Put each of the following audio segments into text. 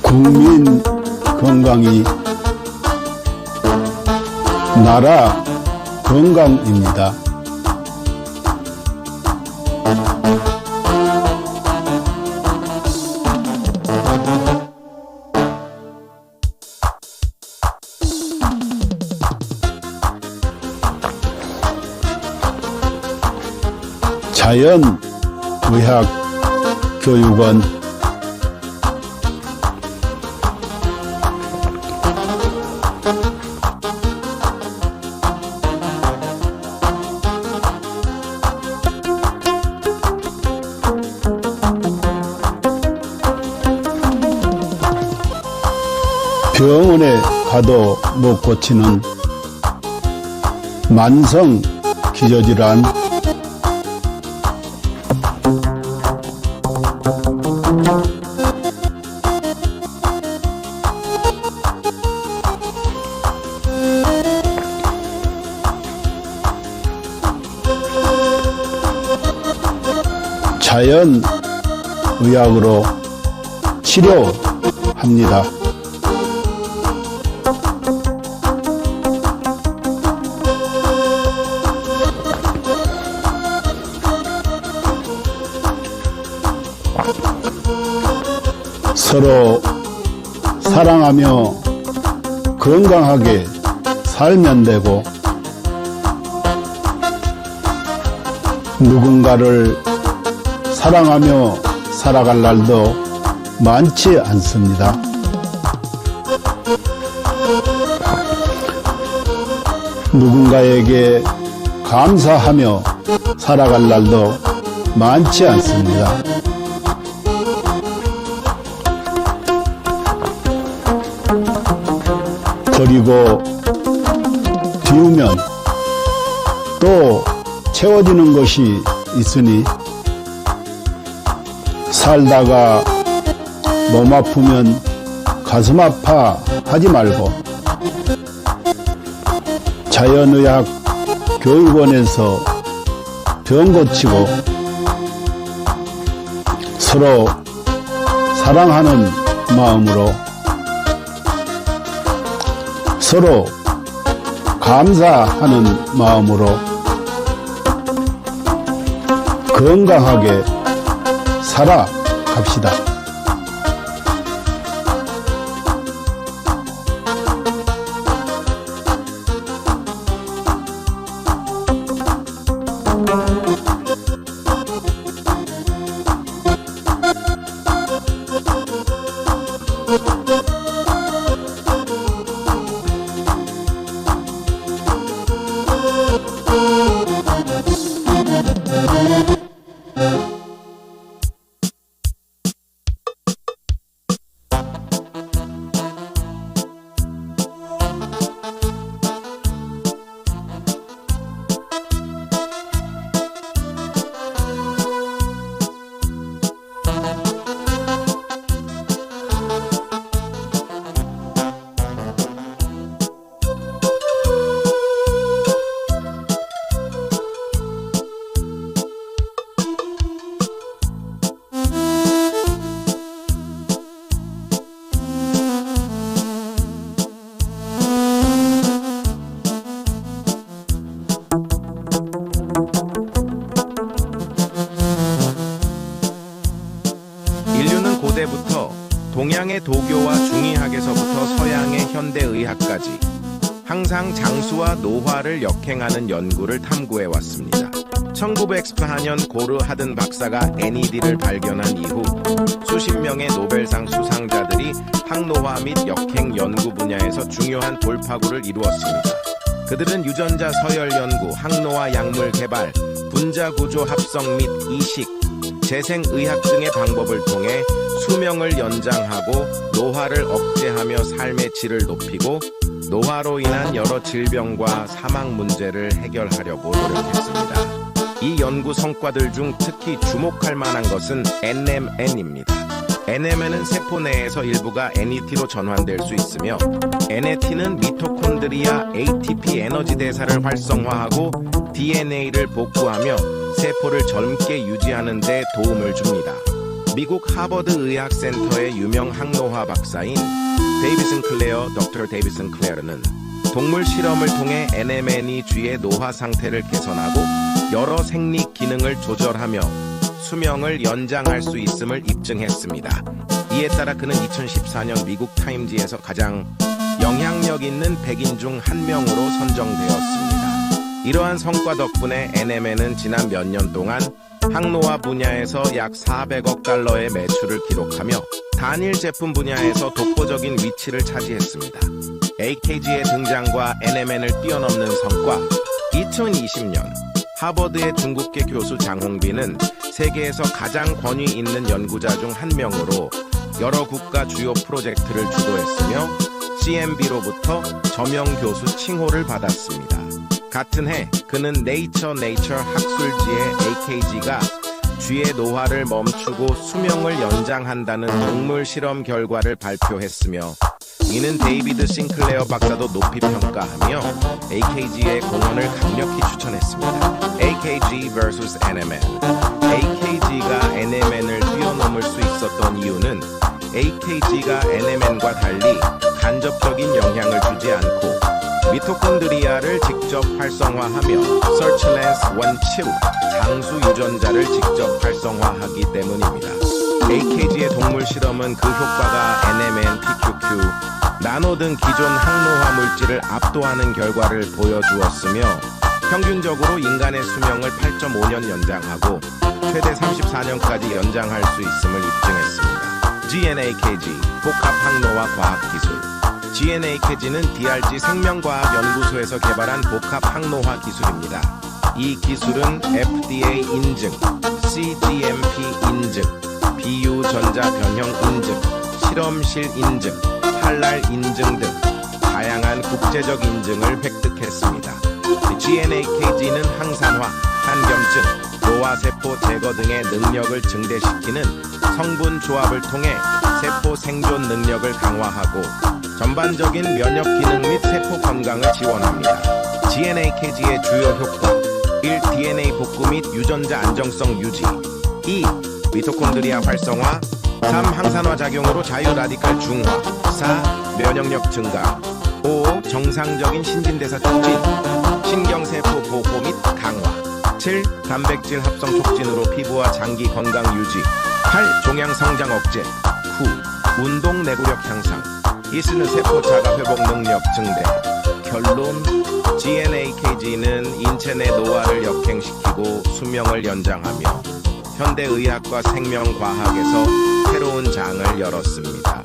국민 건강이 나라 건강입니다. 자연의학교육원 병원에 가도 못 고치는 만성 기저질환, 자연의학으로 치료합니다. 서로 사랑하며 건강하게 살면 되고, 누군가를 사랑하며 살아갈 날도 많지 않습니다. 누군가에게 감사하며 살아갈 날도 많지 않습니다. 그리고 비우면 또 채워지는 것이 있으니, 살다가 몸 아프면 가슴 아파 하지 말고 자연의학 교육원에서 병 고치고 서로 사랑하는 마음으로, 서로 감사하는 마음으로 건강하게 살아갑시다. 고대부터 동양의 도교와 중의학에서부터 서양의 현대의학까지 항상 장수와 노화를 역행하는 연구를 탐구해 왔습니다. 1914년 고르 하든 박사가 NED를 발견한 이후 수십 명의 노벨상 수상자들이 항노화 및 역행 연구 분야에서 중요한 돌파구를 이루었습니다. 그들은 유전자 서열 연구, 항노화 약물 개발, 분자 구조 합성 및 이식, 재생의학 등의 방법을 통해 수명을 연장하고 노화를 억제하며 삶의 질을 높이고 노화로 인한 여러 질병과 사망 문제를 해결하려고 노력했습니다. 이 연구 성과들 중 특히 주목할 만한 것은 NMN입니다. NMN은 세포 내에서 일부가 NET로 전환될 수 있으며 NAT는 미토콘드리아 ATP 에너지 대사를 활성화하고 DNA를 복구하며 세포를 젊게 유지하는 데 도움을 줍니다. 미국 하버드 의학센터의 유명 항노화 박사인 데이비슨 클레어, Dr. 데이비슨 클레어는 동물 실험을 통해 NMN이 쥐의 노화 상태를 개선하고 여러 생리 기능을 조절하며 수명을 연장할 수 있음을 입증했습니다. 이에 따라 그는 2014년 미국 타임지에서 가장 영향력 있는 100인 중 한 명으로 선정되었습니다. 이러한 성과 덕분에 NMN은 지난 몇 년 동안 항노화 분야에서 약 400억 달러의 매출을 기록하며 단일 제품 분야에서 독보적인 위치를 차지했습니다. AKG의 등장과 NMN을 뛰어넘는 성과. 2020년 하버드의 중국계 교수 장홍빈은 세계에서 가장 권위 있는 연구자 중 한 명으로 여러 국가 주요 프로젝트를 주도했으며 CMB로부터 저명 교수 칭호를 받았습니다. 같은 해 그는 네이처 학술지에 AKG가 쥐의 노화를 멈추고 수명을 연장한다는 동물 실험 결과를 발표했으며 이는 데이비드 싱클레어 박사도 높이 평가하며 AKG의 공헌을 강력히 추천했습니다. AKG vs NMN. AKG가 NMN을 뛰어넘을 수 있었던 이유는 AKG가 NMN과 달리 간접적인 영향을 주지 않고 미토콘드리아를 직접 활성화하며 서치랜스 원칩 장수 유전자를 직접 활성화하기 때문입니다. AKG의 동물 실험은 그 효과가 NMN, PQQ, 나노 등 기존 항노화 물질을 압도하는 결과를 보여주었으며 평균적으로 인간의 수명을 8.5년 연장하고 최대 34년까지 연장할 수 있음을 입증했습니다. GNAKG, 복합 항노화 과학기술. GNAKG는 DRG 생명과학연구소에서 개발한 복합 항노화 기술입니다. 이 기술은 FDA 인증, CGMP 인증, 비유전자 변형 인증, 실험실 인증, 할랄 인증 등 다양한 국제적 인증을 획득했습니다. GNAKG는 항산화, 항염증, 노화세포 제거 등의 능력을 증대시키는 성분 조합을 통해 세포 생존 능력을 강화하고 전반적인 면역 기능 및 세포 건강을 지원합니다. GNAKG의 주요 효과 1. DNA 복구 및 유전자 안정성 유지 2. 미토콘드리아 활성화 3. 항산화 작용으로 자유 라디칼 중화 4. 면역력 증가 5. 정상적인 신진대사 촉진 신경세포 보호 및 강화 7. 단백질 합성 촉진으로 피부와 장기 건강 유지 8. 종양 성장 억제 9. 운동 내구력 향상 이스는 세포 자가 회복 능력 증대 결론 GNAKG는 인체 내 노화를 역행시키고 수명을 연장하며 현대의학과 생명과학에서 새로운 장을 열었습니다.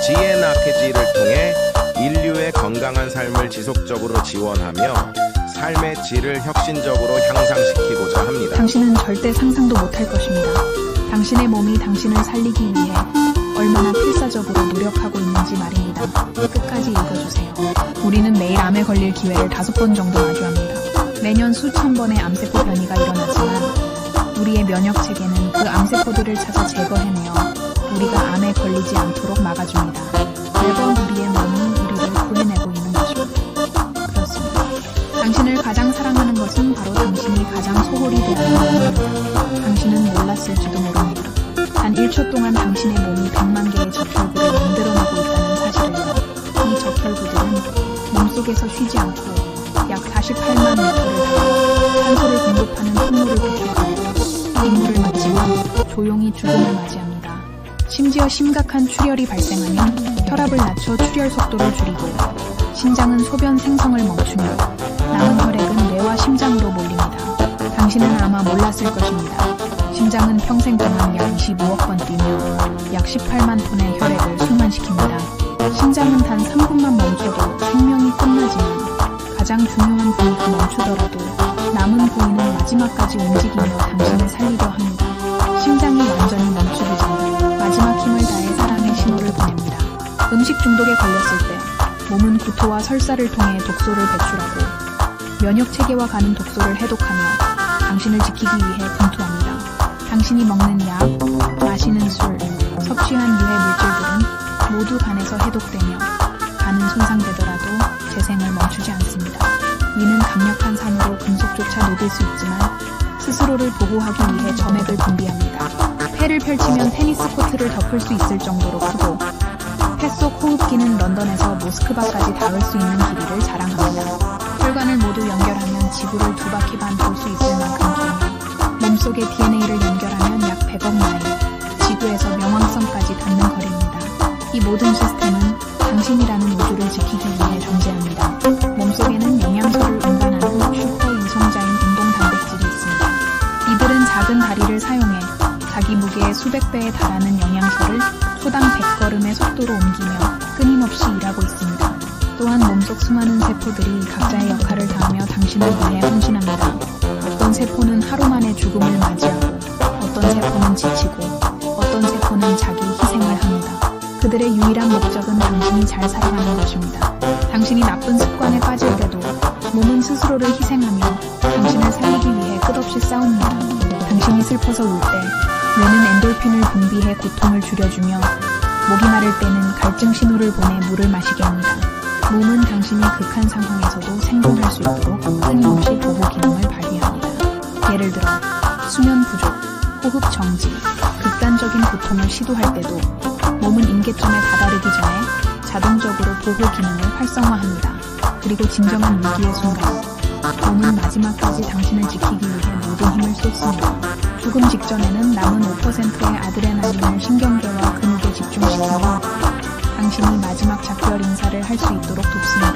GNAKG를 통해 인류의 건강한 삶을 지속적으로 지원하며 삶의 질을 혁신적으로 향상시키고자 합니다. 당신은 절대 상상도 못할 것입니다. 당신의 몸이 당신을 살리기 위해 얼마나 필사적으로 노력하고 있는지 말입니다. 끝까지 읽어주세요. 우리는 매일 암에 걸릴 기회를 5번 정도 마주합니다. 매년 수천 번의 암세포 변이가 일어나지만 우리의 면역 체계는 그 암세포들을 찾아 제거해내어 우리가 암에 걸리지 않도록 막아줍니다. 매번 우리의 몸이 우리를 구해내고 있는 것입니다. 그렇습니다. 당신을 가장 사랑하는 것은 바로 당신이 가장 소홀히 대하는 마음입니다. 당신은 몰랐을지도 모릅니다. 단 1초 동안 당신의 몸이 100만 개의 적혈구를 만들어내고 있다는 사실을요. 이 적혈구들은 몸속에서 쉬지 않고 약 48만 리터를 달려 산소를 공급하는 콧물을 배출하고 임무를 마치고 조용히 죽음을 맞이합니다. 심지어 심각한 출혈이 발생하면 혈압을 낮춰 출혈 속도를 줄이고 심장은 소변 생성을 멈추며 남은 혈액은 뇌와 심장으로 몰립니다. 당신은 아마 몰랐을 것입니다. 심장은 평생 동안 약 25억 번 뛰며 약 18만 톤의 혈액을 순환시킵니다. 심장은 단 3분만 멈춰도 생명이 끝나지만 가장 중요한 부위가 멈추더라도 남은 부위는 마지막까지 움직이며 당신을 살리려 합니다. 심장이 완전히 멈추기 전 마지막 힘을 다해 사랑의 신호를 보냅니다. 음식 중독에 걸렸을 때 몸은 구토와 설사를 통해 독소를 배출하고 면역 체계와 가는 독소를 해독하며 당신을 지키기 위해 분투합니다. 당신이 먹는 약, 마시는 술, 섭취한 유해 물질들은 모두 간에서 해독되며 간은 손상되더라도 재생을 멈추지 않습니다. 위는 강력한 산으로 금속조차 녹일 수 있지만 스스로를 보호하기 위해 점액을 분비합니다. 폐 어깨를 펼치면 테니스 코트를 덮을 수 있을 정도로 크고 폐속 호흡기는 런던에서 모스크바까지 닿을 수 있는 길이를 자랑합니다. 혈관을 모두 연결하면 지구를 2바퀴 반 돌 수 있을 만큼 깁니다. 몸속의 DNA를 연결하면 약 100억 마일, 지구에서 명왕성까지 닿는 거리입니다. 이 모든 시스템은 당신이라는 우주를 지키기 위해 존재합니다. 몸속에는 영양소를 운반하는 슈퍼 이송자인 운동 단백질이 있습니다. 이들은 작은 다리를 사용해 자기 무게의 수백 배에 달하는 영양소를 초당 100걸음의 속도로 옮기며 끊임없이 일하고 있습니다. 또한 몸속 수많은 세포들이 각자의 역할을 다하며 당신을 위해 헌신합니다. 어떤 세포는 하루 만에 죽음을 맞이하고 어떤 세포는 지치고 어떤 세포는 자기 희생을 합니다. 그들의 유일한 목적은 당신이 잘 살아가는 것입니다. 당신이 나쁜 습관에 빠질 때도 몸은 스스로를 희생하며 당신을 살리기 위해 끝없이 싸웁니다. 당신이 슬퍼서 울 때 뇌는 엔돌핀을 분비해 고통을 줄여주며 목이 마를 때는 갈증 신호를 보내 물을 마시게 합니다. 몸은 당신이 극한 상황에서도 생존할 수 있도록 끊임없이 보호 기능을 발휘합니다. 예를 들어 수면 부족, 호흡 정지, 극단적인 고통을 시도할 때도 몸은 임계점에 다다르기 전에 자동적으로 보호 기능을 활성화합니다. 그리고 진정한 위기의 순간, 몸은 마지막까지 당신을 지키기 위해 모든 힘을 쏟습니다. 죽음 직전에는 남은 5%의 아드레날린을 신경계와 근육에 집중시키며 당신이 마지막 작별 인사를 할 수 있도록 돕습니다.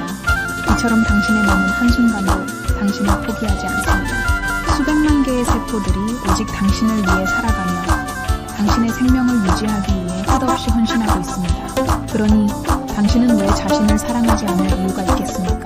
이처럼 당신의 몸은 한순간도 당신을 포기하지 않습니다. 수백만 개의 세포들이 오직 당신을 위해 살아가며 당신의 생명을 유지하기 위해 끝없이 헌신하고 있습니다. 그러니 당신은 왜 자신을 사랑하지 않을 이유가 있겠습니까?